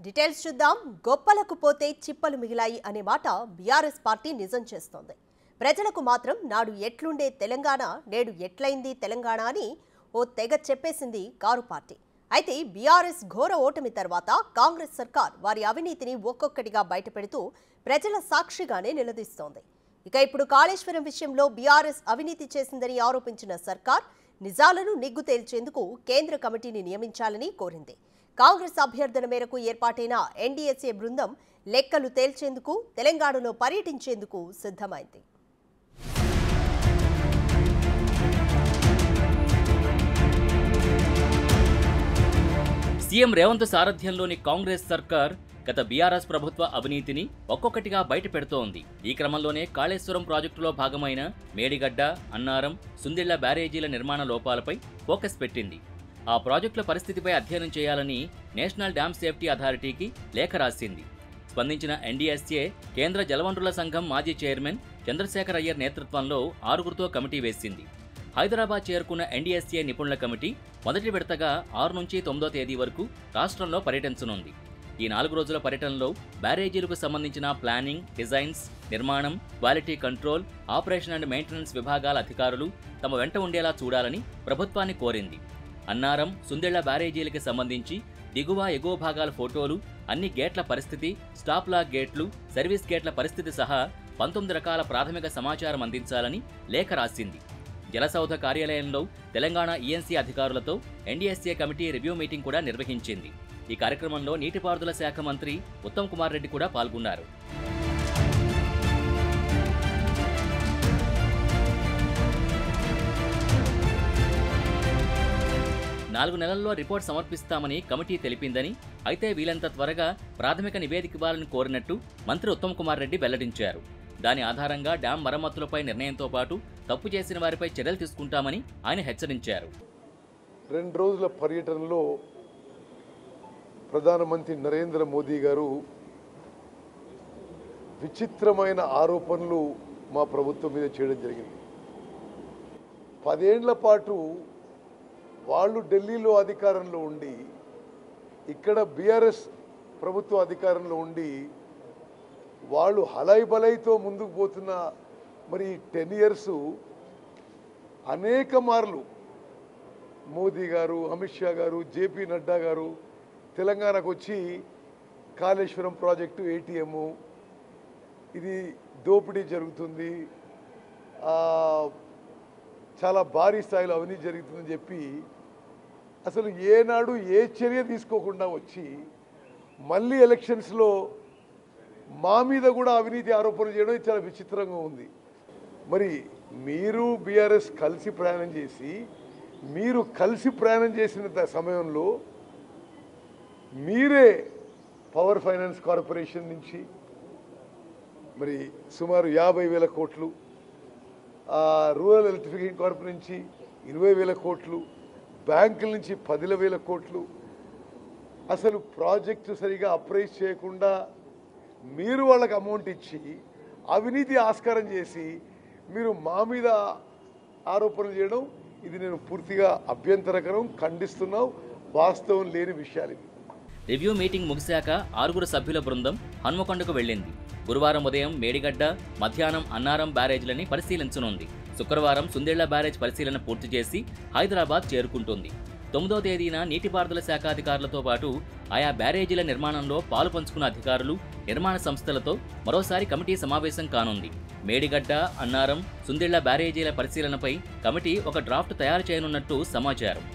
Details చూద్దాం. గొప్పలకు పోతే చిప్పలు మిగిలాయి అనే మాట బీఆర్ఎస్ పార్టీ నిజం చేస్తోంది. ప్రజలకు మాత్రం నాడు ఎట్లుండే తెలంగాణ నేడు ఎట్లయింది తెలంగాణ అని ఓ తెగ చెప్పేసింది కారు పార్టీ. అయితే బీఆర్ఎస్ ఘోర ఓటమి తర్వాత కాంగ్రెస్ సర్కార్ వారి అవినీతిని ఒక్కొక్కటిగా బయటపెడుతూ ప్రజల సాక్షిగానే నిలదీస్తోంది. ఇక ఇప్పుడు కాళేశ్వరం విషయంలో బీఆర్ఎస్ అవినీతి చేసిందని ఆరోపించిన సర్కార్ నిజాలను నిగ్గు తేల్చేందుకు కేంద్ర కమిటీని నియమించాలని కోరింది. కాంగ్రెస్ అభ్యర్థన మేరకు ఏర్పాటైన ఎన్డీఎస్ఏ బృందం లెక్కలు తేల్చేందుకు తెలంగాణలో పర్యటించేందుకు సిద్ధమైంది. సీఎం రేవంత్ సారథ్యంలోని కాంగ్రెస్ సర్కార్ గత బీఆర్ఎస్ ప్రభుత్వ అవినీతిని ఒక్కొక్కటిగా బయట పెడుతోంది. ఈ క్రమంలోనే కాళేశ్వరం ప్రాజెక్టులో భాగమైన మేడిగడ్డ, అన్నారం, సుందిళ్ల బ్యారేజీల నిర్మాణ లోపాలపై ఫోకస్ పెట్టింది. ఆ ప్రాజెక్టుల పరిస్థితిపై అధ్యయనం చేయాలని నేషనల్ డ్యామ్ సేఫ్టీ అథారిటీకి లేఖ రాసింది. స్పందించిన ఎన్డీఎస్ఏ కేంద్ర జలవనరుల సంఘం మాజీ చైర్మన్ చంద్రశేఖర్ అయ్యర్ నేతృత్వంలో 6గురితో కమిటీ వేసింది. హైదరాబాద్ చేరుకున్న ఎన్డీఎస్ఏ నిపుణుల కమిటీ మొదటి విడతగా 6 నుంచి 9వ తేదీ వరకు రాష్ట్రంలో పర్యటించనుంది. ఈ 4 రోజుల పర్యటనలో బ్యారేజీలకు సంబంధించిన ప్లానింగ్, డిజైన్స్, నిర్మాణం, quality control, operation and maintenance విభాగాల అధికారులు తమ వెంట ఉండేలా చూడాలని ప్రభుత్వాన్ని కోరింది. అన్నారం, సుందిళ్ల బ్యారేజీలకి సంబంధించి దిగువ, ఎగువ భాగాల ఫోటోలు, అన్ని గేట్ల పరిస్థితి, స్టాప్ లాక్ గేట్లు, సర్వీస్ గేట్ల పరిస్థితి సహా 19 రకాల ప్రాథమిక సమాచారం అందించాలని లేఖ రాసింది. జలసౌధ కార్యాలయంలో తెలంగాణ ఈఎన్సీ అధికారులతో ఎన్డీఎస్ఏ కమిటీ రివ్యూ మీటింగ్ కూడా నిర్వహించింది. ఈ కార్యక్రమంలో నీటిపారుదల శాఖ మంత్రి ఉత్తమ్ కుమార్ రెడ్డి కూడా పాల్గొన్నారు. 4 నెలల్లో రిపోర్ట్ సమర్పిస్తామని కమిటీ తెలిపిందని, అయితే వీలంత త్వరగా ప్రాథమిక నివేదిక ఇవ్వాలని కోరినట్టు మంత్రి ఉత్తమ్ కుమార్ రెడ్డి వెల్లడించారు. దాని ఆధారంగా డ్యాం మరమ్మతులపై నిర్ణయంతో పాటు తప్పు చేసిన వారిపై చర్యలు తీసుకుంటామని ఆయన హెచ్చరించారు. 2 రోజుల పర్యటనలో ప్రధానమంత్రి నరేంద్ర మోదీ గారు విచిత్రమైన ఆరోపణలు మా ప్రభుత్వం మీద చేయడం జరిగింది. 10 ఏళ్ల పాటు వాళ్ళు ఢిల్లీలో అధికారంలో ఉండి, ఇక్కడ బీఆర్ఎస్ ప్రభుత్వ అధికారంలో ఉండి వాళ్ళు హలైబలైతో ముందుకు పోతున్న మరి 10 ఇయర్స్ అనేక మార్లు మోదీ గారు, అమిత్ షా గారు, జేపీ నడ్డా గారు తెలంగాణకు వచ్చి కాళేశ్వరం ప్రాజెక్టు ఏటీఎం ఇది దోపిడీ జరుగుతుంది, చాలా భారీ స్థాయిలో అవినీతి జరుగుతుందని చెప్పి అసలు ఏనాడు ఏ చర్య తీసుకోకుండా వచ్చి మళ్ళీ ఎలక్షన్స్లో మా మీద కూడా అవినీతి ఆరోపణలు చేయడం చాలా విచిత్రంగా ఉంది. మరి మీరు బీఆర్ఎస్ కలిసి ప్రయాణం చేసిన సమయంలో మీరే పవర్ ఫైనాన్స్ కార్పొరేషన్ నుంచి మరి సుమారు 50,000 కోట్లు, రూరల్ ఎలక్ట్రిఫికేషన్ కార్పొరేషన్ నుంచి 20,000 కోట్లు, బ్యాంకుల నుంచి 10,000 కోట్లు, అసలు ప్రాజెక్టు సరిగా అప్రైజ్ చేయకుండా మీరు వాళ్ళకి అమౌంట్ ఇచ్చి అవినీతి ఆస్కారం చేసి మీరు మా మీద ఆరోపణలు చేయడం ఇది నేను పూర్తిగా అభ్యంతరకరం, ఖండిస్తున్నాం. వాస్తవం లేని విషయాలు. రివ్యూ మీటింగ్ ముగిశాక 6గురు సభ్యుల బృందం హన్మకొండకు వెళ్లింది. గురువారం ఉదయం మేడిగడ్డ, మధ్యాహ్నం అన్నారం బ్యారేజ్లని పరిశీలించనుంది. శుక్రవారం సుందిళ్ల బ్యారేజ్ పరిశీలన పూర్తి చేసి హైదరాబాద్ చేరుకుంటుంది. 9వ తేదీన నీటిపారుదల శాఖ అధికారులతో పాటు ఆయా బ్యారేజీల నిర్మాణంలో పాలు పంచుకున్న అధికారులు, నిర్మాణ సంస్థలతో మరోసారి కమిటీ సమావేశం కానుంది. మేడిగడ్డ, అన్నారం, సుందిళ్ల బ్యారేజీల పరిశీలనపై కమిటీ ఒక డ్రాఫ్ట్ తయారు చేయనున్నట్టు సమాచారం.